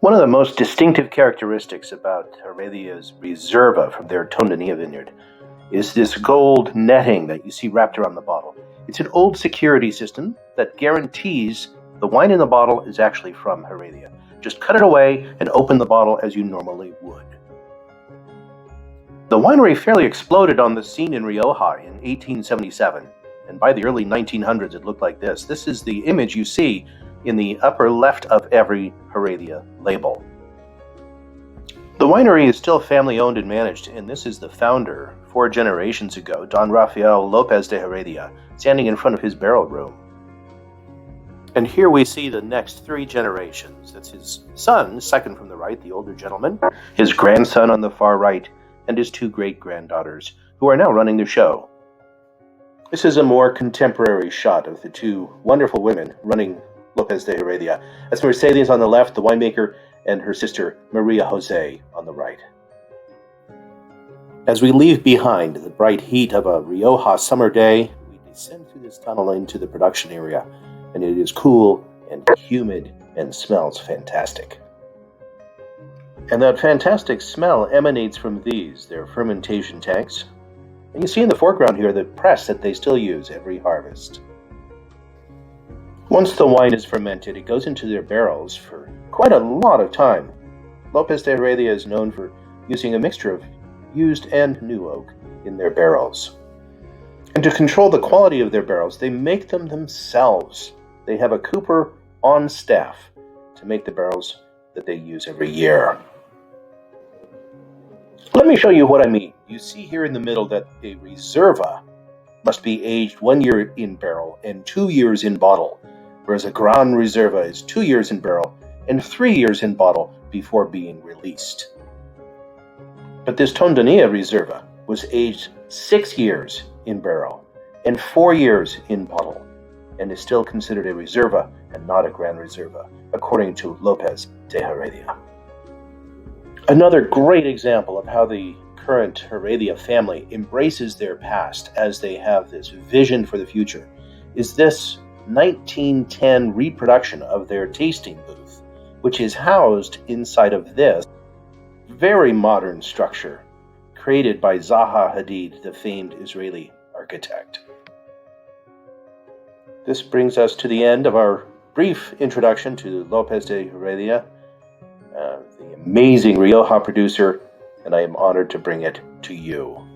One of the most distinctive characteristics about Heredia's Reserva from their Tondonia vineyard is this gold netting that you see wrapped around the bottle. It's an old security system that guarantees the wine in the bottle is actually from Heredia. Just cut it away and open the bottle as you normally would. The winery fairly exploded on the scene in Rioja in 1877, and by the early 1900s it looked like this. This is the image you see in the upper left of every Heredia label. The winery is still family owned and managed, and this is the founder, 4 generations ago, Don Rafael Lopez de Heredia, standing in front of his barrel room. And here we see the next 3 generations. That's his son, second from the right, the older gentleman, his grandson on the far right, and his 2 great-granddaughters, who are now running the show. This is a more contemporary shot of the 2 wonderful women running Lopez de Heredia. That's Mercedes on the left, the winemaker, and her sister Maria Jose on the right. As we leave behind the bright heat of a Rioja summer day, we descend through this tunnel into the production area, and it is cool and humid and smells fantastic. And that fantastic smell emanates from their fermentation tanks. And you see in the foreground here the press that they still use every harvest. Once the wine is fermented, it goes into their barrels for quite a lot of time. Lopez de Heredia is known for using a mixture of used and new oak in their barrels. And to control the quality of their barrels, they make them themselves. They have a cooper on staff to make the barrels that they use every year. Let me show you what I mean. You see here in the middle that a Reserva must be aged 1 year in barrel and 2 years in bottle, whereas a Gran Reserva is 2 years in barrel and 3 years in bottle before being released. But this Tondonia Reserva was aged 6 years in barrel and 4 years in bottle, and is still considered a Reserva and not a Gran Reserva, according to Lopez de Heredia. Another great example of how the current Heredia family embraces their past as they have this vision for the future is this 1910 reproduction of their tasting booth, which is housed inside of this very modern structure created by Zaha Hadid, the famed Israeli architect. This brings us to the end of our brief introduction to Lopez de Heredia, the amazing Rioja producer, and I am honored to bring it to you.